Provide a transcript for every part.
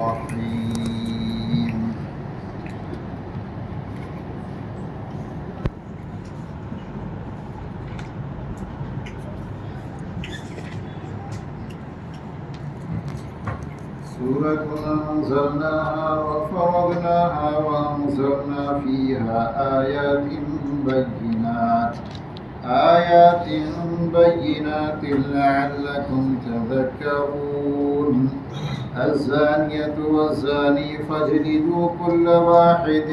الرحيم سورة أنزلناها وفرضناها وأنزلنا فيها آيات بينات لعلكم تذكرون الزانية والزاني فاجلدوا كل واحد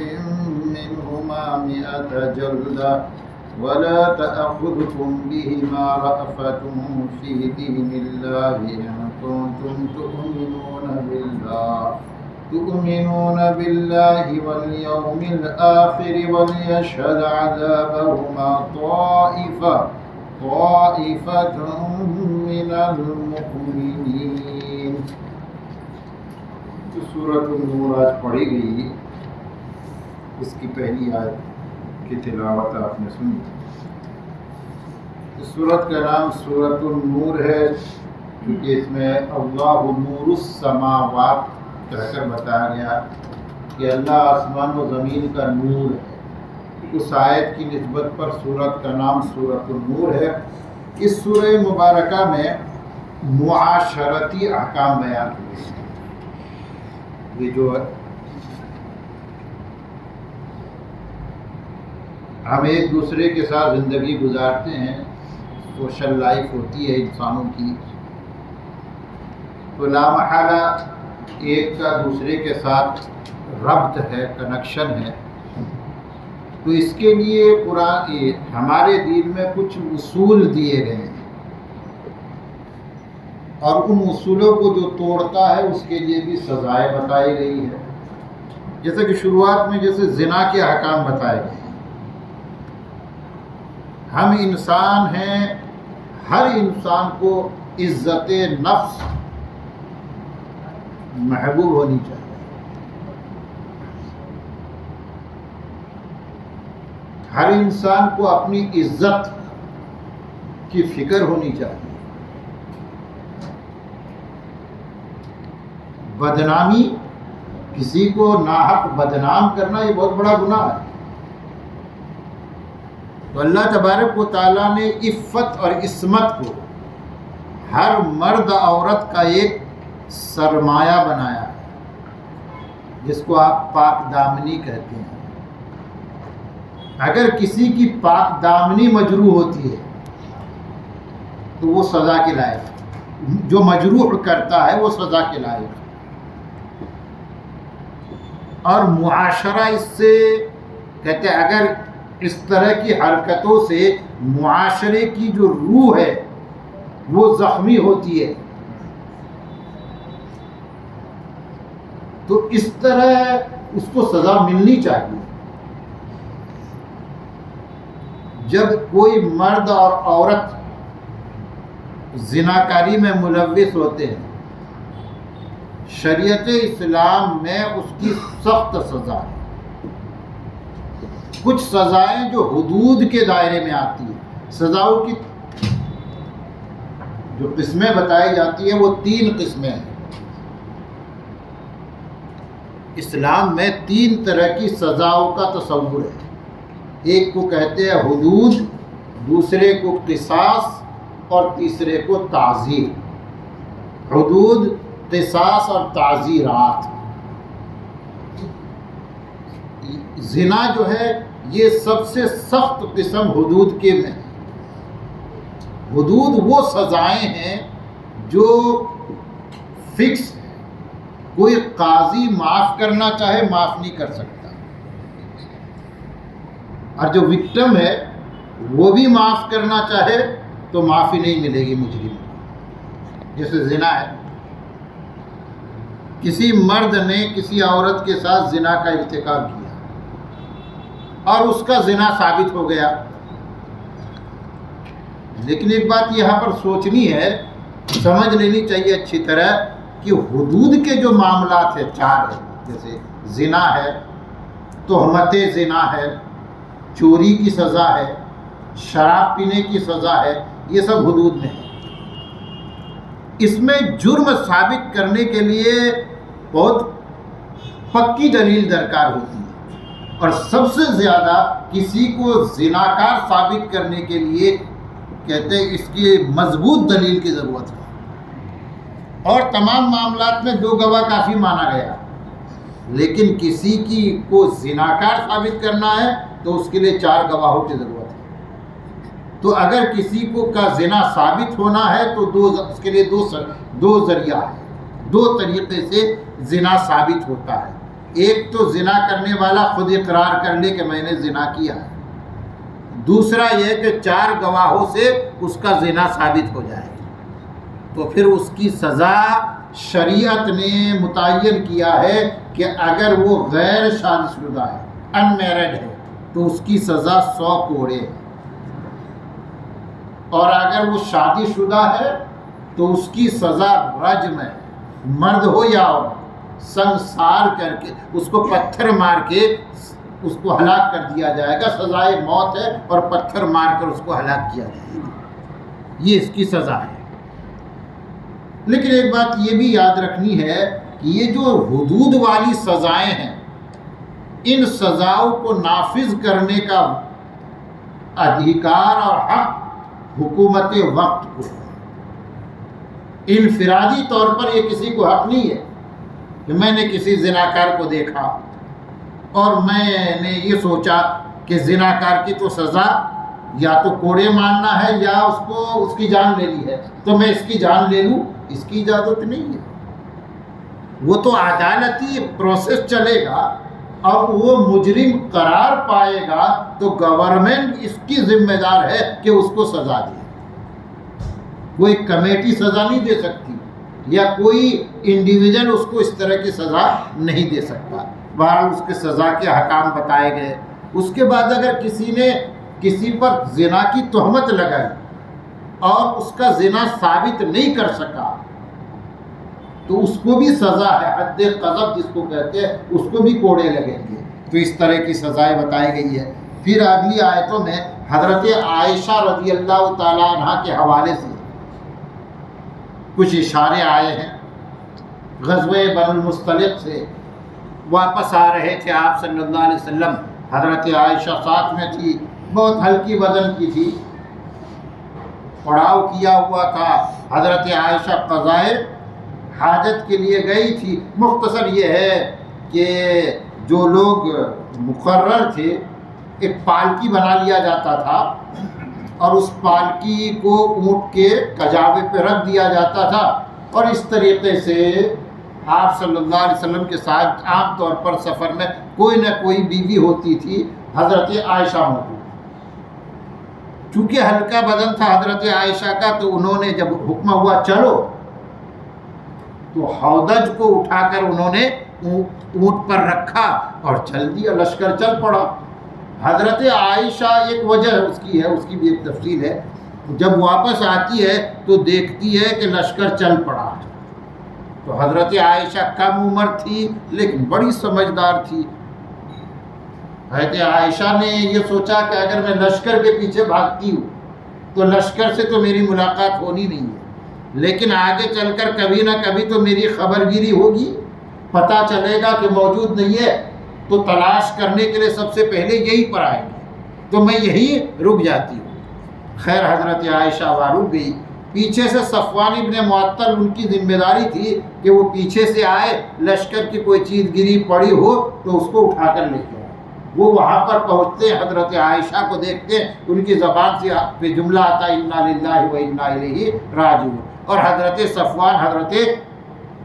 منهما 100 جلدة ولا تأخذكم بهما رأفة في دين الله إن كنتم تؤمنون بالله واليوم الآخر وليشهد عذابهما طائفة من المؤمنين. سورۃ النور آج پڑھی گئی، اس کی پہلی آیت کی تلاوت آپ نے سنی. اس سورت کا نام سورۃ النور ہے کیونکہ اس میں اللہ نور السماوات کہہ کر بتایا گیا کہ اللہ آسمان و زمین کا نور ہے. اس آیت کی نسبت پر سورت کا نام سورۃ النور ہے. اس سورہ مبارکہ میں معاشرتی احکام بیان ہوئے ہیں. یہ جو ہم ایک دوسرے کے ساتھ زندگی گزارتے ہیں، سوشل لائف ہوتی ہے انسانوں کی، تو لامحالہ ایک کا دوسرے کے ساتھ ربط ہے، کنیکشن ہے. تو اس کے لیے ہمارے دین میں کچھ اصول دیے گئے ہیں، اور ان اصولوں کو جو توڑتا ہے اس کے لیے بھی سزائیں بتائی گئی ہے. جیسے کہ شروعات میں جیسے زنا کے احکام بتائے گئے ہیں. ہم انسان ہیں، ہر انسان کو عزت نفس محبوب ہونی چاہیے. ہر انسان کو اپنی عزت کی فکر ہونی چاہیے. بدنامی، کسی کو ناحق بدنام کرنا یہ بہت بڑا گناہ ہے. تو اللہ تبارک و تعالیٰ نے عفت اور عصمت کو ہر مرد عورت کا ایک سرمایہ بنایا ہے، جس کو آپ پاک دامنی کہتے ہیں. اگر کسی کی پاک دامنی مجروح ہوتی ہے تو وہ سزا کے لائق ہے. جو مجروح کرتا ہے وہ سزا کے لائق ہے. اور معاشرہ اس سے کہتے ہیں، اگر اس طرح کی حرکتوں سے معاشرے کی جو روح ہے وہ زخمی ہوتی ہے، تو اس طرح اس کو سزا ملنی چاہیے. جب کوئی مرد اور عورت زناکاری میں ملوث ہوتے ہیں، شریعت اسلام میں اس کی سخت سزا ہے. کچھ سزائیں جو حدود کے دائرے میں آتی ہیں، سزاؤں کی جو قسمیں بتائی جاتی ہیں وہ 3 قسمیں ہیں. اسلام میں 3 طرح کی سزاؤں کا تصور ہے. ایک کو کہتے ہیں حدود، دوسرے کو قصاص اور تیسرے کو تعزیر. حدود، قصاص اور تعزیرات. زنا جو ہے یہ سب سے سخت قسم حدود کے میں. حدود وہ سزائیں ہیں جو فکس ہیں، کوئی قاضی معاف کرنا چاہے معاف نہیں کر سکتا، اور جو وکٹم ہے وہ بھی معاف کرنا چاہے تو معافی نہیں ملے گی مجرم کو. جیسے زنا ہے، کسی مرد نے کسی عورت کے ساتھ زنا کا ارتکاب کیا اور اس کا زنا ثابت ہو گیا، لیکن ایک بات یہاں پر سوچنی ہے، سمجھ لینی چاہیے اچھی طرح کہ حدود کے جو معاملات ہیں 4 ہیں. جیسے زنا ہے، تہمت زنا ہے، چوری کی سزا ہے، شراب پینے کی سزا ہے، یہ سب حدود میں ہے. اس میں جرم ثابت کرنے کے لیے بہت پکی دلیل درکار ہوتی ہے، اور سب سے زیادہ کسی کو زناکار ثابت کرنے کے لیے کہتے ہیں اس کی مضبوط دلیل کی ضرورت ہے، اور تمام معاملات میں 2 گواہ کافی مانا گیا، لیکن کسی کی کو زناکار ثابت کرنا ہے تو اس کے لیے 4 گواہوں کی ضرورت ہے۔ تو اگر کسی کو کا زنا ثابت ہونا ہے تو اس کے لیے دو ذریعہ ہے، 2 طریقے سے زنا ثابت ہوتا ہے۔ ایک تو زنا کرنے والا خود اقرار کر لے کہ میں نے زنا کیا ہے، دوسرا یہ کہ 4 گواہوں سے اس کا زنا ثابت ہو جائے، تو پھر اس کی سزا شریعت نے متعین کیا ہے کہ اگر وہ غیر شادی شدہ ہے، ان میرڈ ہے، تو اس کی سزا 100 کوڑے ہے، اور اگر وہ شادی شدہ ہے تو اس کی سزا رجم ہے، مرد ہو یا عورت، سنسار کر کے اس کو پتھر مار کے اس کو ہلاک کر دیا جائے گا، سزائے موت ہے، اور پتھر مار کر اس کو ہلاک کیا جائے گا، یہ اس کی سزا ہے۔ لیکن ایک بات یہ بھی یاد رکھنی ہے کہ یہ جو حدود والی سزائیں ہیں، ان سزاؤں کو نافذ کرنے کا ادھیکار اور حق حکومت وقت کو ہے۔ انفرادی طور پر یہ کسی کو حق نہیں ہے کہ میں نے کسی زناکار کو دیکھا اور میں نے یہ سوچا کہ زناکار کی تو سزا یا تو کوڑے مارنا ہے یا اس کی جان لینی ہے، تو میں اس کی جان لے لوں، اس کی اجازت نہیں ہے۔ وہ تو عدالتی پروسیس چلے گا اور وہ مجرم قرار پائے گا تو گورنمنٹ اس کی ذمہ دار ہے کہ اس کو سزا دے۔ کوئی کمیٹی سزا نہیں دے سکتی یا کوئی انڈیویژل اس کو اس طرح کی سزا نہیں دے سکتا۔ بہرحال اس کے سزا کے احکام بتائے گئے۔ اس کے بعد اگر کسی نے کسی پر زنا کی تہمت لگائی اور اس کا زنا ثابت نہیں کر سکا تو اس کو بھی سزا ہے، حد قذف جس کو کہتے ہیں، اس کو بھی کوڑے لگیں گے۔ تو اس طرح کی سزائیں بتائی گئی ہے۔ پھر اگلی آیتوں میں حضرت عائشہ رضی اللہ تعالیٰ عنہ کے حوالے سے کچھ اشارے آئے ہیں۔ غزوہ بنو المصطلق سے واپس آ رہے تھے آپ صلی اللہ علیہ وسلم، حضرت عائشہ ساتھ میں تھی، بہت ہلکی وزن کی تھی، پڑاؤ کیا ہوا تھا۔ حضرت عائشہ قضائے حاجت کے لیے گئی تھی۔ مختصر یہ ہے کہ جو لوگ مقرر تھے، ایک پالکی بنا لیا جاتا تھا اور اس پالکی کو اونٹ کے کجاوے پہ رکھ دیا جاتا تھا، اور اس طریقے سے آپ صلی اللہ علیہ وسلم کے ساتھ عام طور پر سفر میں کوئی نہ کوئی بیوی ہوتی تھی، حضرت عائشہ موجود۔ چونکہ ہلکا بدن تھا حضرت عائشہ کا، تو انہوں نے جب حکم ہوا چلو، تو ہودج کو اٹھا کر انہوں نے اونٹ پر رکھا اور چل دیا، لشکر چل پڑا۔ حضرت عائشہ ایک وجہ اس کی ہے، اس کی بھی ایک تفصیل ہے، جب واپس آتی ہے تو دیکھتی ہے کہ لشکر چل پڑا۔ تو حضرت عائشہ کم عمر تھی لیکن بڑی سمجھدار تھی۔ حضرت عائشہ نے یہ سوچا کہ اگر میں لشکر کے پیچھے بھاگتی ہوں تو لشکر سے تو میری ملاقات ہونی نہیں ہے، لیکن آگے چل کر کبھی نہ کبھی تو میری خبر گیری ہوگی، پتہ چلے گا کہ موجود نہیں ہے، تو تلاش کرنے کے لیے سب سے پہلے یہی پر آئیں گے، تو میں یہی رک جاتی ہوں۔ خیر حضرت عائشہ وہاں رک گئی۔ پیچھے سے صفوان ابن معطل، ان کی ذمہ داری تھی کہ وہ پیچھے سے آئے، لشکر کی کوئی چیز گری پڑی ہو تو اس کو اٹھا کر لے کے آئے۔ وہ وہاں پر پہنچتے، حضرت عائشہ کو دیکھتے، ان کی زبان سے پہ جملہ آتا انا للہ و انا الیہ راجعون، اور حضرت صفوان حضرت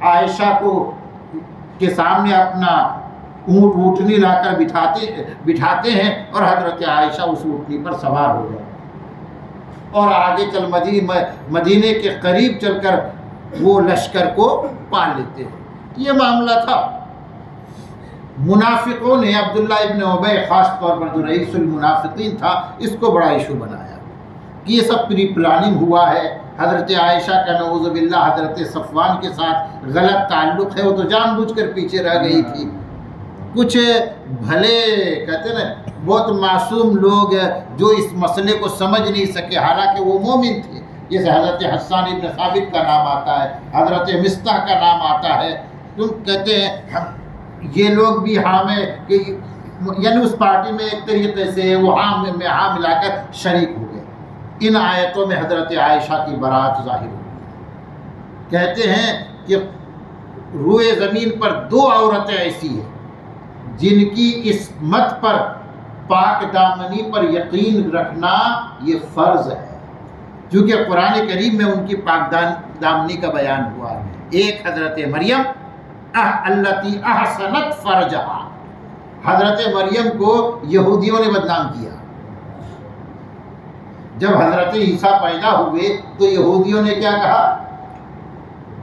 عائشہ کو کے سامنے اپنا اونٹنی لا کر بٹھاتے ہیں، اور حضرت عائشہ اس اونٹنی پر سوار ہو جاتے اور آگے چل مدینے کے قریب چل کر وہ لشکر کو پا لیتے ہیں۔ یہ معاملہ تھا۔ منافقوں نے عبداللہ ابن ابی، خاص طور پر جو رئیس المنافقین تھا، اس کو بڑا ایشو بنایا کہ یہ سب پری پلاننگ ہوا ہے، حضرت عائشہ کا نعوذ باللہ حضرت صفوان کے ساتھ غلط تعلق ہے، وہ تو جان بوجھ کر پیچھے رہ گئی تھی۔ کچھ بھلے کہتے ہیں نا بہت معصوم لوگ جو اس مسئلے کو سمجھ نہیں سکے، حالانکہ وہ مومن تھے، جیسے حضرت حسان ابن ثابت کا نام آتا ہے، حضرت مصطح کا نام آتا ہے، تم کہتے ہیں یہ لوگ بھی ہاں میں یعنی اس پارٹی میں ایک طریقے سے وہ ہاں میں ہاں ملا کر شریک ہو گئے. ان آیتوں میں حضرت عائشہ کی برات ظاہر ہوئی. کہتے ہیں کہ روئے زمین پر 2 عورتیں ایسی ہیں جن کی عصمت پر، پاک دامنی پر یقین رکھنا یہ فرض ہے، کیونکہ قرآن کریم میں ان کی پاک دامنی کا بیان ہوا ہے. ایک حضرت مریم التی احسنت فرجہا، حضرت مریم کو یہودیوں نے بدنام کیا. جب حضرت عیسیٰ پیدا ہوئے تو یہودیوں نے کیا کہا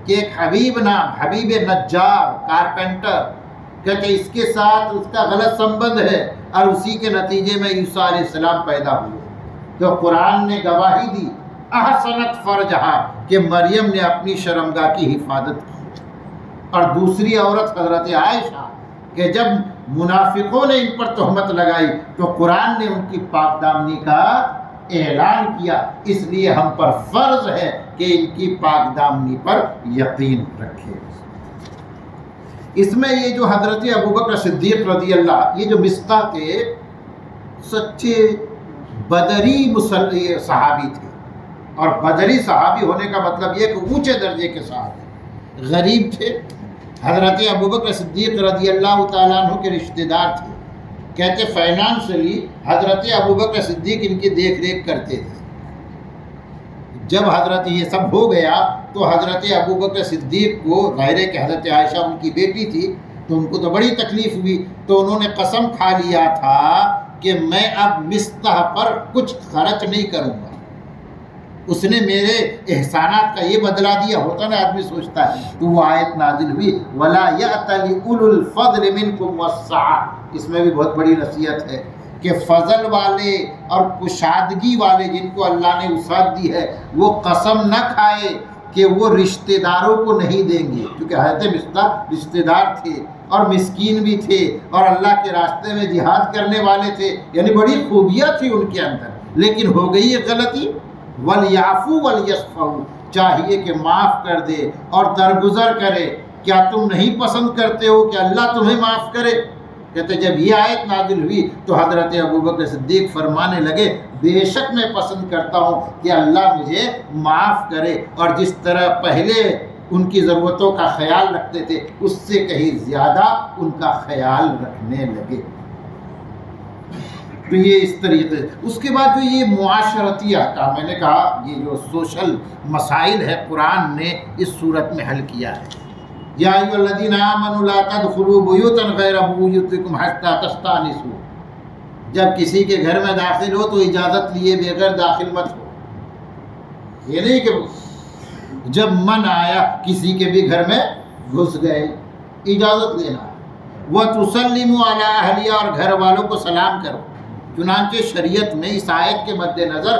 کہ ایک حبیب نام، حبیب نجار کارپینٹر، کہتے اس کے ساتھ اس کا غلط سمبند ہے، اور اسی کے نتیجے میں عیسیٰ علیہ السلام پیدا ہوئے. تو قرآن نے گواہی دی احسنت فرجہا کہ مریم نے اپنی شرمگاہ کی حفاظت کی. اور دوسری عورت حضرت عائشہ کہ جب منافقوں نے ان پر تہمت لگائی تو قرآن نے ان کی پاک دامنی کا اعلان کیا. اس لیے ہم پر فرض ہے کہ ان کی پاک دامنی پر یقین رکھیں. اس میں یہ جو حضرت ابوبکر صدیق رضی اللہ، یہ جو مصطح تھے سچے بدری صحابی تھے. اور بدری صحابی ہونے کا مطلب یہ کہ اونچے درجے کے صحابی، غریب تھے. حضرت ابوبکر صدیق رضی اللہ تعالیٰ عنہ کے رشتہ دار تھے. کہتے فائنانشلی حضرت ابوبکر صدیق ان کی دیکھ ریکھ کرتے تھے. جب حضرت یہ سب ہو گیا تو حضرت ابوبکر صدیق کو، ظاہر ہے کہ حضرت عائشہ ان کی بیٹی تھی تو ان کو تو بڑی تکلیف ہوئی، تو انہوں نے قسم کھا لیا تھا کہ میں اب مصطح پر کچھ خرچ نہیں کروں گا. اس نے میرے احسانات کا یہ بدلہ دیا. ہوتا نا آدمی سوچتا ہے. تو وہ آیت نازل ہوئی وَلَا يَأْتَلِ أُولُو الْفَضْلِ مِنْكُمْ وَالسَّعَةِ. اس میں بھی بہت بڑی نصیحت ہے کہ فضل والے اور کشادگی والے جن کو اللہ نے وسعت دی ہے وہ قسم نہ کھائے کہ وہ رشتہ داروں کو نہیں دیں گے، کیونکہ حضرت مصطح رشتہ دار تھے اور مسکین بھی تھے اور اللہ کے راستے میں جہاد کرنے والے تھے، یعنی بڑی خوبیاں تھی ان کے اندر. لیکن ہو گئی یہ غلطی. وَلْيَعْفُوا وَلْيَصْفَحُوا، چاہیے کہ معاف کر دے اور درگزر کرے. کیا تم نہیں پسند کرتے ہو کہ اللہ تمہیں معاف کرے؟ کہتے جب یہ آیت نازل ہوئی تو حضرت ابوبکر صدیق فرمانے لگے بے شک میں پسند کرتا ہوں کہ اللہ مجھے معاف کرے. اور جس طرح پہلے ان کی ضرورتوں کا خیال رکھتے تھے اس سے کہیں زیادہ ان کا خیال رکھنے لگے. تو یہ اس طریقے سے. اس کے بعد جو یہ معاشرتی احکام، میں نے کہا یہ جو سوشل مسائل ہے قرآن نے اس صورت میں حل کیا ہے. یا ایھا الذین آمنوا لا تدخلوا بیوتا غیر بیوتکم حتی تستأنسوا. جب کسی کے گھر میں داخل ہو تو اجازت لیے بغیر داخل مت ہو. یہ نہیں کہ جب من آیا کسی کے بھی گھر میں گھس گئے، اجازت لینا. وَتُسَلِّمُوا عَلَىٰ أَهْلِهَا، اور گھر والوں کو سلام کرو. چنانچہ شریعت میں اس آیت کے مد نظر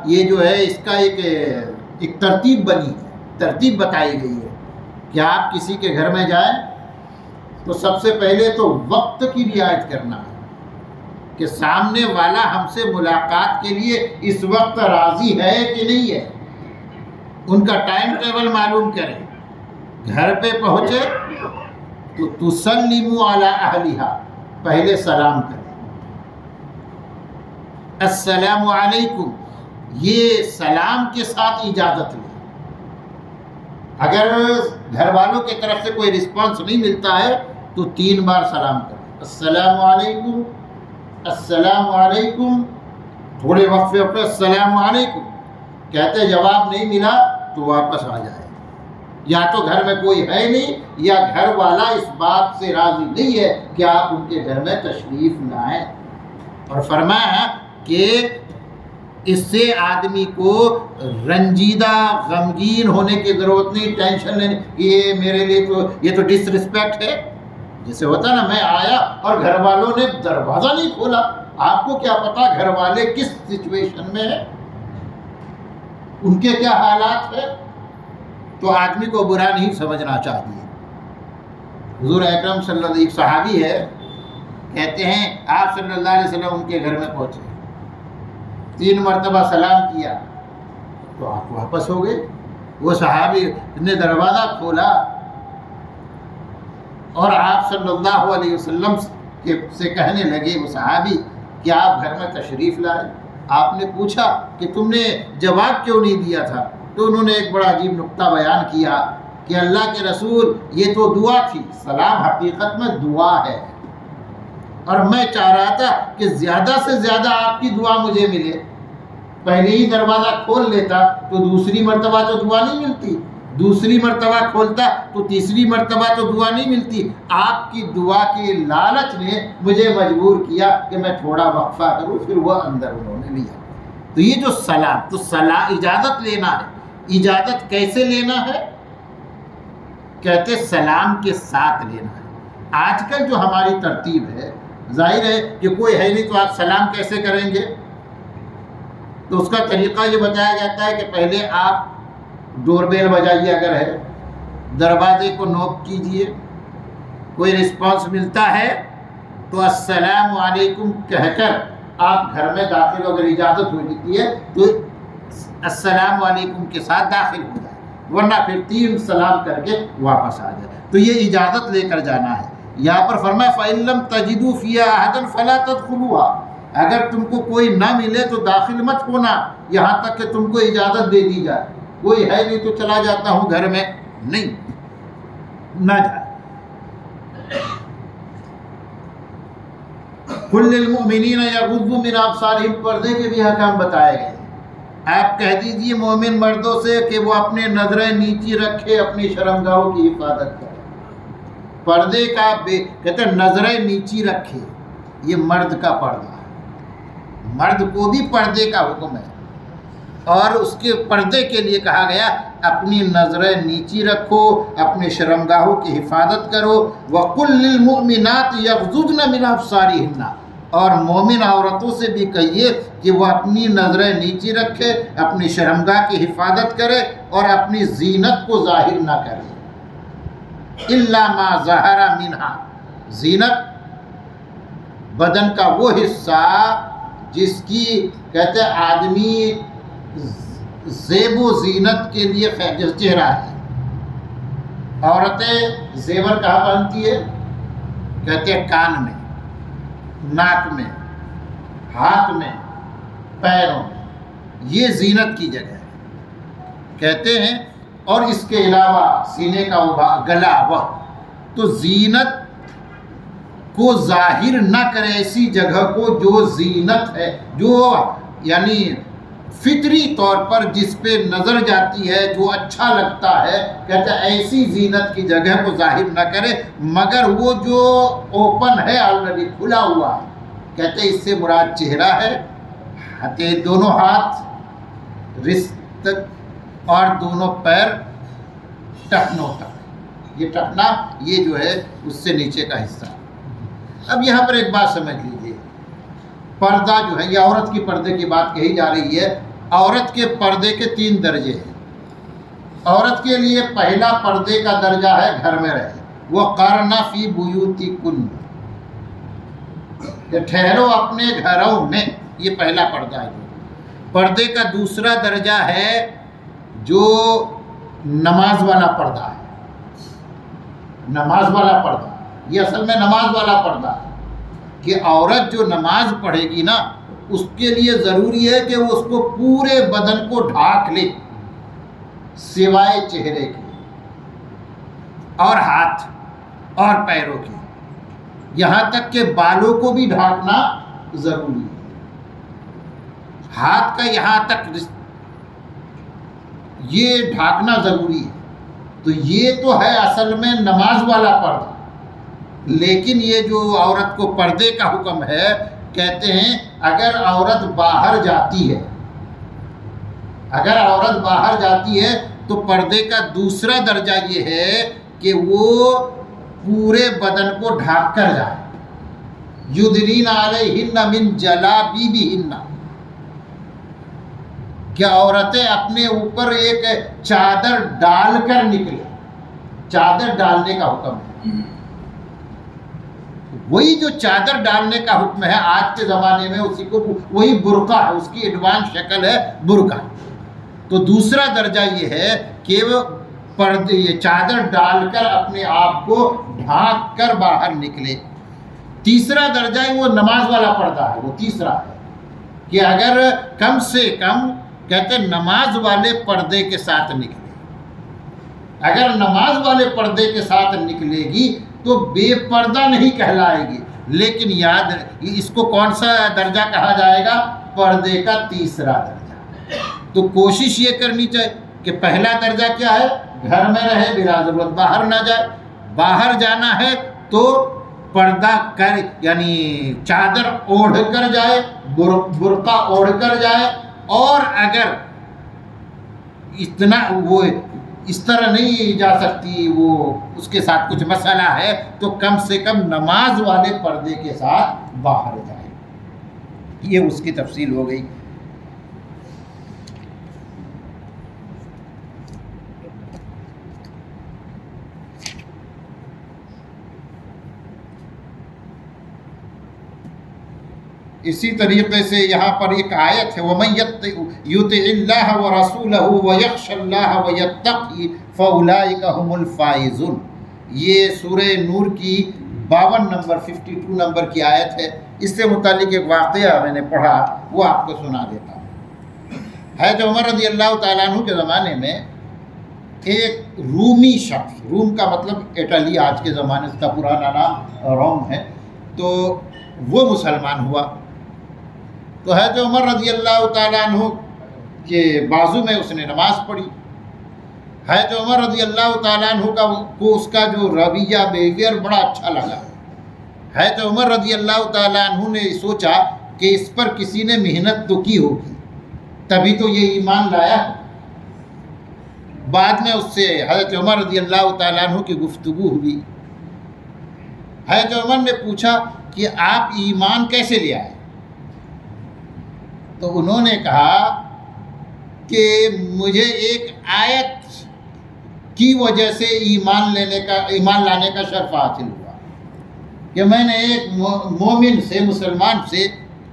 یہ جو ہے اس کا ایک ترتیب بنی ہے، ترتیب بتائی گئی ہے کہ آپ کسی کے گھر میں جائیں تو سب سے پہلے تو وقت کی رعایت کرنا ہے کہ سامنے والا ہم سے ملاقات کے لیے اس وقت راضی ہے کہ نہیں ہے. ان کا ٹائم ٹیبل معلوم کریں. گھر پہ پہنچے تو تسلموا علی اہلہا، پہلے سلام کریں. السلام علیکم، یہ سلام کے ساتھ اجازت لیں. اگر گھر والوں کی طرف سے کوئی رسپانس نہیں ملتا ہے تو 3 بار سلام کریں. السلام علیکم، السلام علیکم. تھوڑے وقفے پہ السلام علیکم کہتے جواب نہیں ملا تو واپس آ جائے. یا تو گھر میں کوئی ہے نہیں یا گھر والا اس بات سے راضی نہیں ہے کہ آپ ان کے گھر میں تشریف لائیں. اور فرمایا کہ اس سے آدمی کو رنجیدہ غمگین ہونے کی ضرورت نہیں، ٹینشن لینے یہ میرے لیے تو یہ تو ڈس رسپیکٹ ہے. جیسے ہوتا نا میں آیا اور گھر والوں نے دروازہ نہیں کھولا. آپ کو کیا پتا گھر والے کس سچویشن میں ہیں، ان کے کیا حالات ہیں. تو آدمی کو برا نہیں سمجھنا چاہیے. حضور اکرم صلی اللہ علیہ وسلم، ایک صحابی ہے کہتے ہیں آپ صلی اللہ علیہ وسلم ان کے گھر میں پہنچے، 3 مرتبہ سلام کیا تو آپ واپس ہو گئے. وہ صحابی نے دروازہ کھولا اور آپ صلی اللہ علیہ وسلم سے کہنے لگے وہ صحابی کہ آپ گھر میں تشریف لائے. آپ نے پوچھا کہ تم نے جواب کیوں نہیں دیا تھا؟ تو انہوں نے ایک بڑا عجیب نقطہ بیان کیا کہ اللہ کے رسول یہ تو دعا تھی، سلام حقیقت میں دعا ہے، اور میں چاہ رہا تھا کہ زیادہ سے زیادہ آپ کی دعا مجھے ملے. پہلے ہی دروازہ کھول لیتا تو دوسری مرتبہ تو دعا نہیں ملتی، دوسری مرتبہ کھولتا تو تیسری مرتبہ تو دعا نہیں ملتی. آپ کی دعا کے لالچ نے مجھے مجبور کیا کہ میں تھوڑا وقفہ کروں، پھر وہ اندر انہوں نے لیا. تو یہ جو سلام، تو اجازت لینا ہے. اجازت کیسے لینا ہے؟ کہتے سلام کے ساتھ لینا ہے. آج کل جو ہماری ترتیب ہے، ظاہر ہے کہ کوئی ہے نہیں تو آپ سلام کیسے کریں گے؟ تو اس کا طریقہ یہ بتایا جاتا ہے کہ پہلے آپ ڈور بیل بجائیے، اگر ہے دروازے کو نوک کیجئے، کوئی رسپانس ملتا ہے تو السلام علیکم کہہ کر آپ گھر میں داخل، اگر اجازت ہو جاتی ہے تو السلام علیکم کے ساتھ داخل ہو جائے، ورنہ پھر 3 سلام کر کے واپس آ جائے. تو یہ اجازت لے کر جانا ہے. یہاں پر فرمایا فَإِن لَّمْ تَجِدُوا فِيهَا أَحَدًا فَلَا تَدْخُلُوهَا، اگر تم کو کوئی نہ ملے تو داخل مت ہونا یہاں تک کہ تم کو اجازت دے دی جائے. کوئی ہے نہیں تو چلا جاتا ہوں گھر میں، نہیں، نہ جائے. قُل لِّلْمُؤْمِنِينَ يَغُضُّوا مِنْ أَبْصَارِهِمْ، پردے کے بھی حکام بتائے گئے. آپ کہہ دیجئے مومن مردوں سے کہ وہ اپنے نظریں نیچی رکھے، اپنی شرمگاہوں کی حفاظت کرے. پردے کا کہتے ہیں نظریں نیچی رکھے، یہ مرد کا پردہ ہے، مرد کو بھی پردے کا حکم ہے، اور اس کے پردے کے لیے کہا گیا اپنی نظریں نیچی رکھو، اپنے شرمگاہوں کی حفاظت کرو. وَقُل لِّلْمُؤْمِنَاتِ يَغْضُضْنَ مِنْ أَبْصَارِهِنَّ، اور مومن عورتوں سے بھی کہیے کہ وہ اپنی نظریں نیچی رکھے، اپنی شرمگاہ کی حفاظت کرے اور اپنی زینت کو ظاہر نہ کرے. الا ما ظہر منہا، زینت بدن کا وہ حصہ جس کی کہتے ہیں آدمی زیب و زینت کے لیے چہرہ ہے. عورتیں زیور کہاں پہنتی ہے؟ کہتے ہیں کان میں، ناک میں، ہاتھ میں، پیروں میں، یہ زینت کی جگہ ہے کہتے ہیں. اور اس کے علاوہ سینے کا گلا، وہ تو زینت کو ظاہر نہ کرے ایسی جگہ کو جو زینت ہے، جو یعنی فطری طور پر جس پہ نظر جاتی ہے، جو اچھا لگتا ہے، کہتے ہیں ایسی زینت کی جگہ کو ظاہر نہ کرے، مگر وہ جو اوپن ہے، آلریڈی کھلا ہوا ہے. کہتے ہیں اس سے مراد چہرہ ہے، دونوں ہاتھ رست تک اور دونوں پیر ٹخنوں تک. یہ ٹخنا یہ جو ہے اس سے نیچے کا حصہ. اب یہاں پر ایک بات سمجھ لیجیے، پردہ جو ہے، یہ عورت کی پردے کی بات کہی جا رہی ہے. عورت کے پردے کے 3 درجے ہیں. عورت کے لیے پہلا پردے کا درجہ ہے گھر میں رہے، وَقَرْنَ فِي بُيُوتِكُنَّ، کہ ٹھہرو اپنے گھروں میں، یہ پہلا پردہ ہے. پردے کا دوسرا درجہ ہے جو نماز والا پردہ ہے. نماز والا پردہ یہ اصل میں نماز والا پردہ ہے کہ عورت جو نماز پڑھے گی نا، اس کے لیے ضروری ہے کہ وہ اس کو پورے بدن کو ڈھانک لے سوائے چہرے کے اور ہاتھ اور پیروں کے، یہاں تک کہ بالوں کو بھی ڈھانکنا ضروری ہے. ہاتھ کا یہاں تک یہ ڈھانکنا ضروری ہے. تو یہ تو ہے اصل میں نماز والا پردہ. لیکن یہ جو عورت کو پردے کا حکم ہے، کہتے ہیں اگر عورت باہر جاتی ہے، اگر عورت باہر جاتی ہے تو پردے کا دوسرا درجہ یہ ہے کہ وہ پورے بدن کو ڈھانک کر جائے. یدنین علیہن من جلابیبہن، کہ عورتیں اپنے اوپر ایک چادر ڈال کر نکلے. چادر ڈالنے کا حکم ہے. وہی جو چادر ڈالنے کا حکم ہے آج کے زمانے میں اسی کو وہی برقع ہے، اس کی ایڈوانس شکل ہے برقع. تو دوسرا درجہ یہ ہے کہ وہ پردے یہ چادر ڈال کر اپنے آپ کو ڈھانک کر باہر نکلے۔ تیسرا درجہ وہ نماز والا پردہ ہے، وہ تیسرا ہے کہ اگر کم سے کم کہتے نماز والے پردے کے ساتھ نکلے، اگر نماز والے پردے کے ساتھ نکلے گی تو بے پردہ نہیں کہلائے گی، لیکن یاد اس کو کون سا درجہ کہا جائے گا؟ پردے کا تیسرا درجہ۔ تو کوشش یہ کرنی چاہیے کہ پہلا درجہ کیا ہے؟ گھر میں رہے، بلا ضرورت باہر نہ جائے، باہر جانا ہے تو پردہ کر یعنی چادر اوڑھ کر جائے، برقع اوڑھ کر جائے، اور اگر اتنا وہ اس طرح نہیں جا سکتی، وہ اس کے ساتھ کچھ مسئلہ ہے، تو کم سے کم نماز والے پردے کے ساتھ باہر جائے۔ یہ اس کی تفصیل ہو گئی۔ اسی طریقے سے یہاں پر ایک آیت ہے وَمَن يُطِعِ اللَّهَ وَرَسُولَهُ وَيَخْشَ اللَّهَ وَيَتَّقِ فَأُولَٰئِكَ هُمُ الْفَائِزُونَ۔ یہ سورہ نور کی 52 نمبر 52 نمبر کی آیت ہے۔ اس سے متعلق ایک واقعہ میں نے پڑھا، وہ آپ کو سنا دیتا ہوں۔ حضرت عمر رضی اللہ تعالیٰ عنہ کے زمانے میں ایک رومی شخص، روم کا مطلب اٹلی، آج کے زمانے کا پرانا نام روم ہے، تو وہ مسلمان ہوا۔ تو حضرت عمر رضی اللہ تعالیٰ عنہ کے بازو میں اس نے نماز پڑھی۔ حضرت عمر رضی اللہ تعالیٰ عنہ کو اس کا جو رویہ بیہیویئر بڑا اچھا لگا۔ حضرت عمر رضی اللہ تعالیٰ عنہ نے سوچا کہ اس پر کسی نے محنت تو کی ہوگی، تبھی تو یہ ایمان لایا۔ بعد میں اس سے حضرت عمر رضی اللہ تعالیٰ عنہ کی گفتگو ہوئی۔ حضرت عمر نے پوچھا کہ آپ ایمان کیسے لے آئے؟ تو انہوں نے کہا کہ مجھے ایک آیت کی وجہ سے ایمان لانے کا شرف حاصل ہوا کہ میں نے ایک مومن سے، مسلمان سے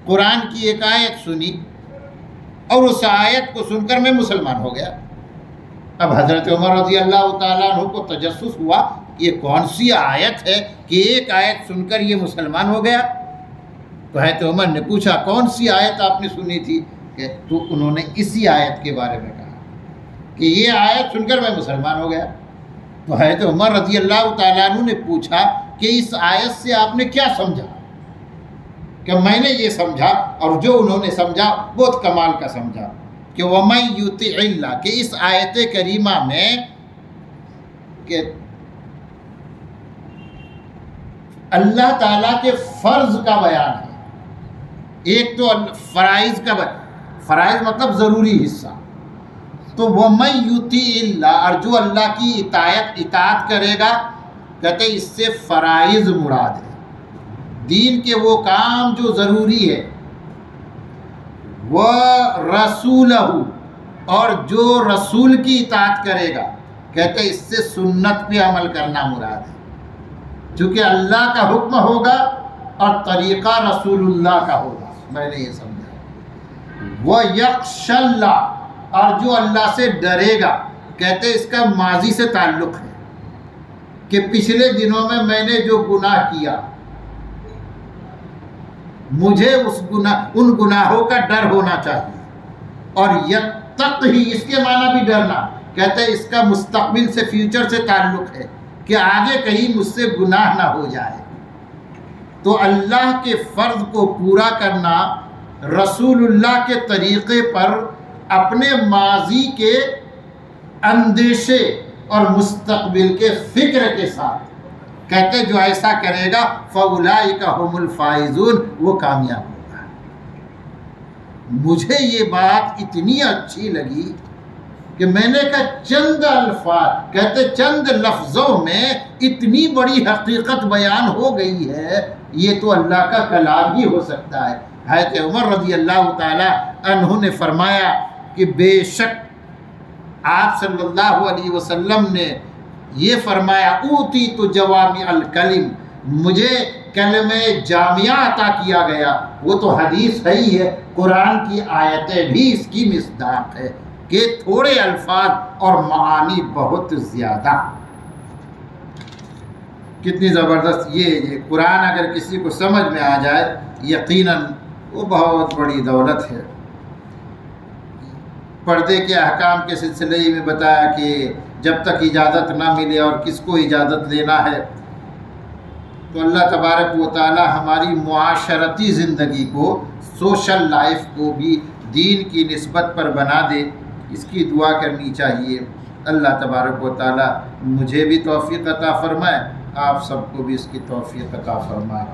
قرآن کی ایک آیت سنی، اور اس آیت کو سن کر میں مسلمان ہو گیا۔ اب حضرت عمر رضی اللہ تعالیٰ عنہ کو تجسس ہوا یہ کون سی آیت ہے کہ ایک آیت سن کر یہ مسلمان ہو گیا؟ تو حضرت عمر نے پوچھا کون سی آیت آپ نے سنی تھی؟ تو انہوں نے اسی آیت کے بارے میں کہا کہ یہ آیت سن کر میں مسلمان ہو گیا۔ تو حضرت عمر رضی اللہ تعالیٰ عنہ نے پوچھا کہ اس آیت سے آپ نے کیا سمجھا؟ کہ میں نے یہ سمجھا، اور جو انہوں نے سمجھا بہت کمال کا سمجھا، کہ وَمَن يُطِعِ اللَّهَ، کہ اس آیت کریمہ میں کہ اللہ تعالیٰ کے فرض کا بیان ہے۔ ایک تو فرائض کا فرائض مطلب ضروری حصہ، تو وَمَن يُطِعِ اللَّهَ، اور جو اللہ کی اطاعت کرے گا، کہتے ہیں اس سے فرائض مراد ہے، دین کے وہ کام جو ضروری ہے۔ وَرَسُولَهُ، اور جو رسول کی اطاعت کرے گا، کہتے ہیں اس سے سنت پہ عمل کرنا مراد ہے، چونکہ اللہ کا حکم ہوگا اور طریقہ رسول اللہ کا ہوگا۔ میں نے یہ سمجھا۔ وَيَخْشَ اللَّهَ، اور جو اللہ سے ڈرے گا، کہتے ہیں اس کا ماضی سے تعلق ہے کہ پچھلے دنوں میں نے جو گناہ کیا، مجھے ان گناہوں کا ڈر ہونا چاہیے۔ اور یتقی، اس کے معنی بھی ڈرنا، کہتے ہیں اس کا مستقبل سے، فیوچر سے تعلق ہے کہ آگے کہیں مجھ سے گناہ نہ ہو جائے۔ تو اللہ کے فرض کو پورا کرنا، رسول اللہ کے طریقے پر اپنے ماضی کے اندیشے اور مستقبل کے فکر کے ساتھ، کہتے جو ایسا کرے گا فَأُولَٰئِكَ هُمُ الْفَائِزُونَ، وہ کامیاب ہوگا۔ مجھے یہ بات اتنی اچھی لگی کہ میں نے کہا چند الفاظ، کہتے چند لفظوں میں اتنی بڑی حقیقت بیان ہو گئی ہے، یہ تو اللہ کا کلام ہی ہو سکتا ہے۔ حضرت عمر رضی اللہ تعالی عنہ نے فرمایا کہ بے شک آپ صلی اللہ علیہ وسلم نے یہ فرمایا اوتیت جوامع الکلم، مجھے کلمہ جامعہ عطا کیا گیا۔ وہ تو حدیث صحیح ہے، قرآن کی آیتیں بھی اس کی مصداق ہے کہ تھوڑے الفاظ اور معانی بہت زیادہ. کتنی زبردست یہ قرآن اگر کسی کو سمجھ میں آ جائے یقیناً وہ بہت بڑی دولت ہے. پردے کے احکام کے سلسلے میں بتایا کہ جب تک اجازت نہ ملے اور کس کو اجازت لینا ہے، تو اللہ تبارک و تعالی ہماری معاشرتی زندگی کو، سوشل لائف کو بھی دین کی نسبت پر بنا دے، اس کی دعا کرنی چاہیے. اللہ تبارک و تعالی مجھے بھی توفیق عطا فرمائے، آپ سب کو بھی اس کی توفیق عطا فرمائے.